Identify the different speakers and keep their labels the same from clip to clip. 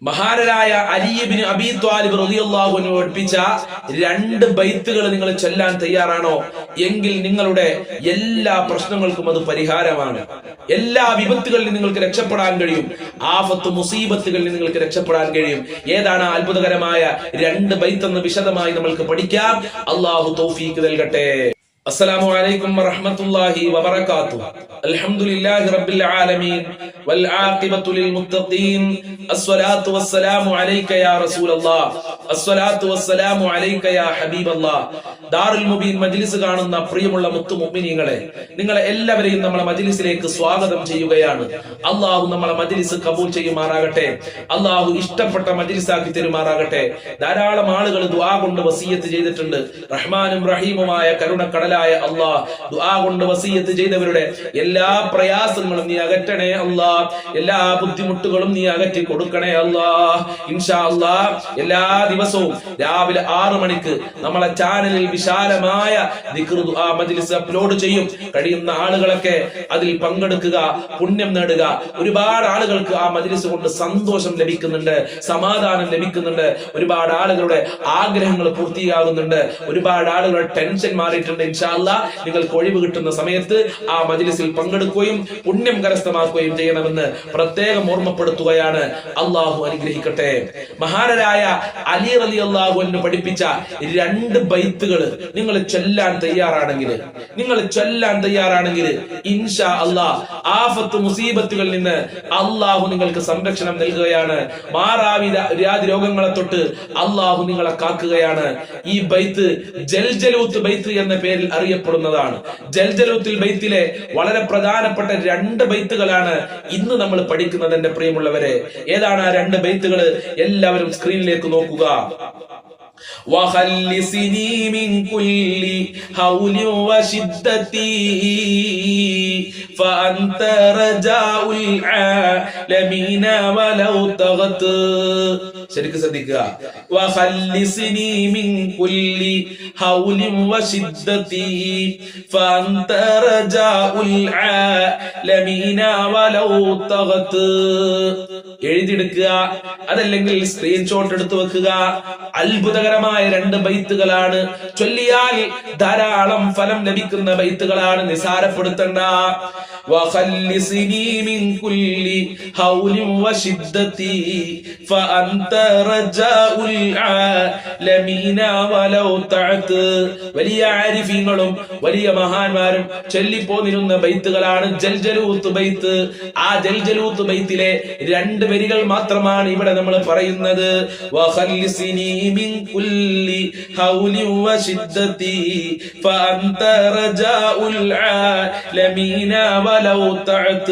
Speaker 1: മഹാനായ അലി ഇബ്നു അബീ ത്വാലിബ് റളിയല്ലാഹു അൻഹു പഠിപ്പിച്ച 2 ബൈത്തുകൾ നിങ്ങൾ ചൊല്ലാൻ തയ്യാറാണോ എങ്കിൽ നിങ്ങളുടെ എല്ലാ പ്രശ്നങ്ങൾക്കും അത് പരിഹാരമാണ്. എല്ലാ വിപത്തുകളിൽ നിങ്ങൾക്ക് രക്ഷപ്പെടാൻ കഴിയും. ആഫത്ത് മുസീബത്തുകളിൽ നിങ്ങൾക്ക് രക്ഷപ്പെടാൻ കഴിയും. ഏതാണ് അത്ഭുതകരമായ 2 ബൈത്ത് എന്ന് വിശദമായി നമ്മൾക്ക് പഠിക്കാം. അല്ലാഹു തൗഫീഖ് നൽകട്ടെ. السلام عليكم ورحمة الله وبركاته. الحمد لله رب العالمين والعاقبة للمتقين. الصلاة والسلام عليك يا رسول الله. الصلاة والسلام عليك يا حبيب الله. ദാറുൽ മുബീൻ മജ്ലിസ് കാണുന്ന പ്രിയമുള്ള മുത്തു മുഅ്മിനീങ്ങളെ, നിങ്ങളെ എല്ലാവരെയും നമ്മളെ മജ്ലിസിലേക്ക് സ്വാഗതം ചെയ്യുകയാണ്. അല്ലാഹു നമ്മളെ മജ്ലിസ് കബൂൽ ചെയ്യുമാറാകട്ടെ. അല്ലാഹു ഇഷ്ടപ്പെട്ട മജ്ലിസാക്കി തരുമാറാകട്ടെ. ധാരാളം ആളുകൾ ദുആ കൊണ്ട് വസിയത്ത് ചെയ്തിട്ടുണ്ട്. റഹ്മാനും റഹീമുമായ കരുണക്കടലായ അല്ലാഹ്, ദുആ കൊണ്ട് വസിയത്ത് ചെയ്തവരുടെ എല്ലാ പ്രയാസങ്ങളും നീ അകറ്റണേ അല്ലാഹ്. എല്ലാ ബുദ്ധിമുട്ടുകളും നീ അകറ്റി കൊടുക്കണേ അല്ലാഹ്. ഇൻഷാ അല്ലാഹ് എല്ലാ ദിവസവും രാവിലെ 6 മണിക്ക് നമ്മളെ ചാനലിൽ വിശാലമായ ദിക്ർ ദുആ മജ്ലിസ് അപ്ലോഡ് ചെയ്യും. കഴിയുന്ന ആളുകളൊക്കെ അതിൽ പങ്കെടുക്കുക, പുണ്യം നേടുക. ഒരുപാട് ആളുകൾക്ക് ആ മജ്ലിസ് കൊണ്ട് സന്തോഷം ലഭിക്കുന്നുണ്ട്, സമാധാനം ലഭിക്കുന്നുണ്ട്. ഒരുപാട് ആളുകളുടെ ആഗ്രഹങ്ങൾ പൂർത്തിയാകുന്നുണ്ട്. ഒരുപാട് ആളുകളുടെ ടെൻഷൻ മാറിയിട്ടുണ്ട്. ഇൻഷാ അല്ലാഹ് നിങ്ങൾക്ക് ഒഴിവ് കിട്ടുന്ന സമയത്ത് ആ മജ്ലിസിൽ പങ്കെടുക്കുകയും പുണ്യം കരസ്ഥമാക്കുകയും ചെയ്യണമെന്ന് പ്രത്യേകം ഓർമ്മപ്പെടുത്തുകയാണ്. അല്ലാഹു അനുഗ്രഹിക്കട്ടെ. മഹാനരായ അലി റളിയല്ലാഹു അൻഹു പഠിപ്പിച്ച 2 ബൈത്തുകൾ നിങ്ങൾ ചൊല്ലാൻ തയ്യാറാണെങ്കിൽ ഇൻഷാ അല്ലാഹ് ആഫത്ത് മുസീബത്തുകളിൽ നിന്ന് അല്ലാഹു നിങ്ങൾക്ക് സംരക്ഷണം നൽകുകയാണ്. മാറാവ്യാധി രോഗങ്ങളെ തൊട്ട് അല്ലാഹു നിങ്ങളെ കാക്കുകയാണ്. ഈ ബൈത്ത് ജൽജലൂത്ത് ബൈത്ത് എന്ന പേരിൽ അറിയപ്പെടുന്നതാണ്. ജൽജലൂത്തുൽ ബൈത്തിലെ വളരെ പ്രധാനപ്പെട്ട 2 ബൈത്തുകളാണ് ഇന്ന് നമ്മൾ പഠിക്കുന്നത്. എന്റെ പ്രിയമുള്ളവരെ, ഏതാണ് ആ 2 ബൈത്തുകൾ? എല്ലാവരും സ്ക്രീനിലേക്ക് നോക്കുക. وخلصني من كل هول وشدتي فأنت رجاء العالمين ولو طغت. ശരിക്കും ശ്രദ്ധിക്കുക. وخلصني من كل هول وشدتي فأنت رجاء العالمين ولو طغت. എഴുതിയെടുക്കുക, അതല്ലെങ്കിൽ സ്ക്രീൻഷോട്ട് എടുത്തു വെക്കുക. അത്ഭുതകരമായ 2 ബൈത്തുകളാണ്. ചൊല്ലിയാൽ ധാരാളം ഫലം ലഭിക്കുന്ന ബൈത്തുകളാണ്, നിസാരപ്പെടുത്തണ്ട. وخلصني من كل هول وشدتي فأنت رجاء العالمين ولو تعت. വലിയ ആരിഫീങ്ങളും വലിയ മഹാന്മാരും ചൊല്ലിപ്പോന്നിരുന്ന ബൈത്തുകളാണ് ജൽജലൂത്ത് ബൈത്ത്. ആ ജൽജലൂത്ത് ബൈത്തിലെ 2 വരികൾ മാത്രമാണ് ഇവിടെ നമ്മൾ പറയുന്നത്. وخلصني من كل هول وشدتي فأنت رجاء العالمين ولو تعت.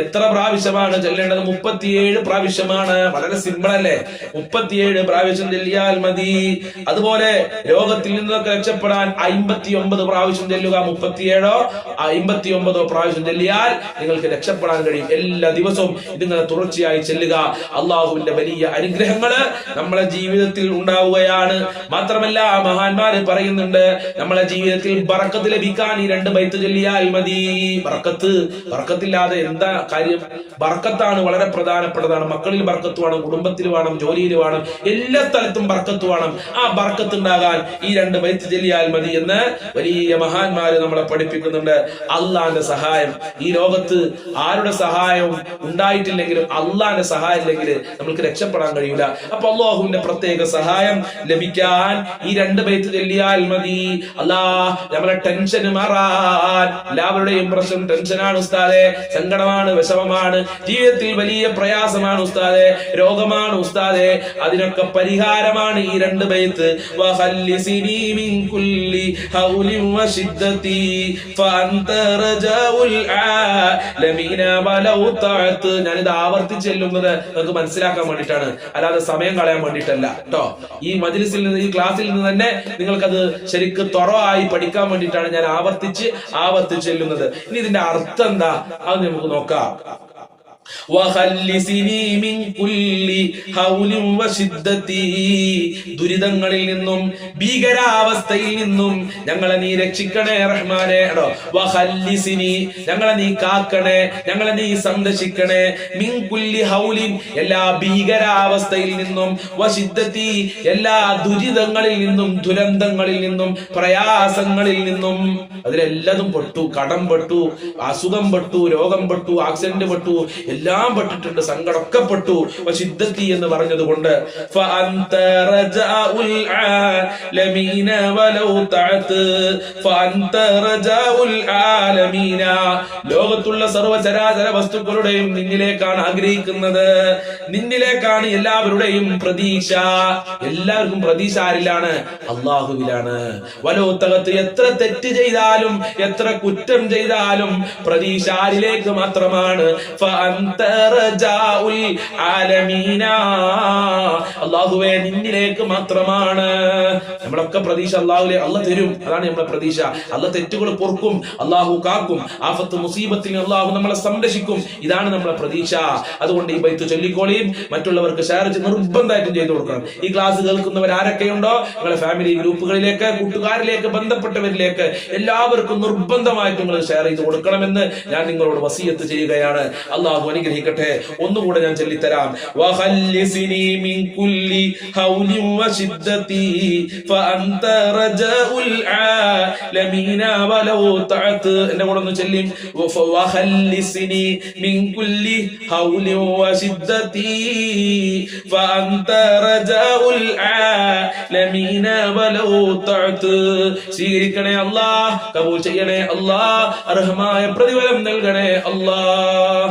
Speaker 1: എത്ര പ്രാവശ്യമാണ് ചൊല്ലേണ്ടത്? 37 പ്രാവശ്യമാണ്. വളരെ സിമ്പിൾ അല്ലേ? 37 പ്രാവശ്യം ചൊല്ലിയാൽ മതി. അതുപോലെ രോഗത്തിൽ നിന്നൊക്കെ രക്ഷപ്പെടാൻ 59 പ്രാവശ്യം ചൊല്ലുക. 37ഓ 59ഓ പ്രാവശ്യം ചൊല്ലിയാൽ നിങ്ങൾക്ക് രക്ഷപ്പെടാൻ കഴിയും. എല്ലാ ദിവസവും ഇതിങ്ങനെ തുടർച്ചയായി ചെല്ലുക. അള്ളാഹുവിന്റെ വലിയ അനുഗ്രഹങ്ങള് നമ്മളെ ജീവിതത്തിൽ ഉണ്ടാവുകയാണ്. മാത്രമല്ല മഹാന്മാര് പറയുന്നുണ്ട്, നമ്മളെ ജീവിതത്തിൽ ബറക്കത്ത് ലഭിക്കാൻ ഈ 2 ബൈത്ത് ചൊല്ലിയാൽ മതി. ബറക്കത്തില്ലാതെ എന്താ കാര്യം? ബറക്കത്താണ് വളരെ പ്രധാനപ്പെട്ടതാണ്. മക്കളിൽ ബറക്കത്ത് വേണം, കുടുംബത്തിൽ വേണം, ജോലിയിൽ വേണം, എല്ലാ സ്ഥലത്തും ബറക്കത്ത് വേണം. ആ ബറക്കത്ത് ഉണ്ടാകാൻ ഈ 2 ബൈത്ത് ചൊല്ലിയാൽ മതി എന്ന് വലിയ മഹാന്മാര് നമ്മളെ പഠിപ്പിക്കുന്നുണ്ട്. അള്ളാന്റെ സഹായം ഈ ലോകത്ത് ആരുടെ സഹായവും ഉണ്ടായിട്ടില്ലെങ്കിലും അള്ളാന്റെ സഹായം ഇല്ലെങ്കിൽ നമുക്ക് രക്ഷപ്പെടാൻ കഴിയില്ല. അപ്പൊ അല്ലാഹുവിന്റെ പ്രത്യേക സഹായം ലഭിക്കാൻ ഈ 2 ബൈത്ത് ചൊല്ലിയാൽ മതി. അല്ലാഹ് നമ്മളെ ടെൻഷൻ മാറാൻ. എല്ലാവരുടെയും പ്രശ്നം ടെൻഷനാണ് ഉസ്താദേ, സങ്കടമാണ്, വിഷമമാണ്, ജീവിതത്തിൽ വലിയ പ്രയാസമാണ് ഉസ്താദേ, രോഗമാണ് ഉസ്താദേ. അതിനൊക്കെ പരിഹാരമാണ് ഈ 2 ബൈത്ത്. وخلصني من كل هول وشدتي فأنت رجاء العالمين ولو طعت. ഞാനിത് ആവർത്തിച്ച് ചെല്ലുന്നത് നിങ്ങൾക്ക് മനസ്സിലാക്കാൻ വേണ്ടിയിട്ടാണ്, അല്ലാതെ സമയം കളയാൻ വേണ്ടിയിട്ടല്ല കേട്ടോ. ഈ മജ്ലിസിൽ നിന്ന്, ഈ ക്ലാസ്സിൽ നിന്ന് തന്നെ നിങ്ങൾക്കത് ശരിക്കും ത്വറയായി പഠിക്കാൻ വേണ്ടിയിട്ടാണ് ഞാൻ ആവർത്തിച്ച് ചെല്ലുന്നത്. ഇനി ഇതിന്റെ അർത്ഥം എന്താ അത് നമുക്ക് നോക്കാം. ദുരിതങ്ങളിൽ നിന്നും ഭീകരാവസ്ഥയിൽ നിന്നും ഞങ്ങളെ നീ രക്ഷിക്കണേ റഹ്മാനെ. വഖല്ലിസിനി, ഞങ്ങളെ നീ കാക്കണേ, ഞങ്ങളെ നീ സംരക്ഷിക്കണേ. മിൻ കുല്ലി ഹൗലിൻ, എല്ലാ ഭീകരാവസ്ഥയിൽ നിന്നും, വശിദ്ദതി, എല്ലാ ദുരിതങ്ങളിൽ നിന്നും, ദുരന്തങ്ങളിൽ നിന്നും, പ്രയാസങ്ങളിൽ നിന്നും. അതിലെല്ലാതും പെട്ടു. കടം പെട്ടു, അസുഖം പെട്ടു, രോഗം പെട്ടു, ആക്സിഡന്റ് പെട്ടു, എല്ലാം പെട്ടിട്ടുണ്ട്, സങ്കടമൊക്കെ പെട്ടു. വശിദ്ദതി എന്ന് പറഞ്ഞത് കൊണ്ട് ഫഅൻത റജാഉൽ ആലമീന വലൗ തഅത്, ഫഅൻത റജാഉൽ ആലമീന, ലോകത്തുള്ള സർവ്വചരാചര വസ്തുക്കളുടെയും നിന്നിലേക്കാണ് ആഗ്രഹിക്കുന്നത്, നിന്നിലേക്കാണ് എല്ലാവരുടെയും പ്രതീക്ഷ. എല്ലാവർക്കും പ്രതീക്ഷ ആരിലാണ്? അല്ലാഹുവിലാണ്. വലൗ തഅത്, എത്ര തെറ്റ് ചെയ്താലും എത്ര കുറ്റം ചെയ്താലും പ്രതീക്ഷ ആരിലേക്ക് മാത്രമാണ്? ഫഅൻത റജാഉൽ ആലമീന, അല്ലാഹുവേ നിന്നിലേക്ക് മാത്രമാണ്. നമ്മളൊക്കെ പ്രതീക്ഷ അല്ലാഹുവിലെ. അല്ലാഹു തരും, അതാണ് നമ്മുടെ പ്രതീക്ഷ. അല്ലാഹു തെറ്റുകൾ പൊറുക്കും, അല്ലാഹു കാക്കും, ആഫത്ത് മുസീബത്തിൽ അല്ലാഹു നമ്മളെ സംരക്ഷിക്കും. ഇതാണ് നമ്മുടെ പ്രതീക്ഷ. അതുകൊണ്ട് ഈ ബൈത്ത് ചൊല്ലിക്കോളിയും മറ്റുള്ളവർക്ക് ഷെയർ നിർബന്ധമായിട്ടും ചെയ്തു കൊടുക്കണം. ഈ ക്ലാസ് കേൾക്കുന്നവർ ആരൊക്കെയുണ്ടോ നിങ്ങളുടെ ഫാമിലി ഗ്രൂപ്പുകളിലേക്ക്, കൂട്ടുകാരിലേക്ക്, ബന്ധപ്പെട്ടവരിലേക്ക് എല്ലാവർക്കും നിർബന്ധമായിട്ടും നിങ്ങൾ ഷെയർ ചെയ്ത് കൊടുക്കണമെന്ന് ഞാൻ നിങ്ങളോട് വസിയത്ത് ചെയ്യുകയാണ്. അല്ലാഹു അനുഗ്രഹിക്കട്ടെ. ഒന്നുകൂടെ ഞാൻ ചൊല്ലിത്തരാം. വഖല്ലിസിനി മിൻ കുല്ലി ഹൗലിൻ വശിദ്ദതി, ഫഅൻത റജാഉൽ ആലമീന വലൗ തഅത്. എന്റെ കൂടെ ഒന്ന് ചൊല്ലിം. വഖല്ലിസിനി മിൻ കുല്ലി ഹൗലിൻ വശിദ്ദതി, ഫഅൻത റജാഉൽ ആലമീന വലൗ തഅത്. സ്വീകരിക്കണേ അല്ലാഹ്, കബൂൽ ചെയ്യണേ അല്ലാഹ്, അർഹമായ പ്രതിഫലം നൽകണേ അല്ലാഹ്.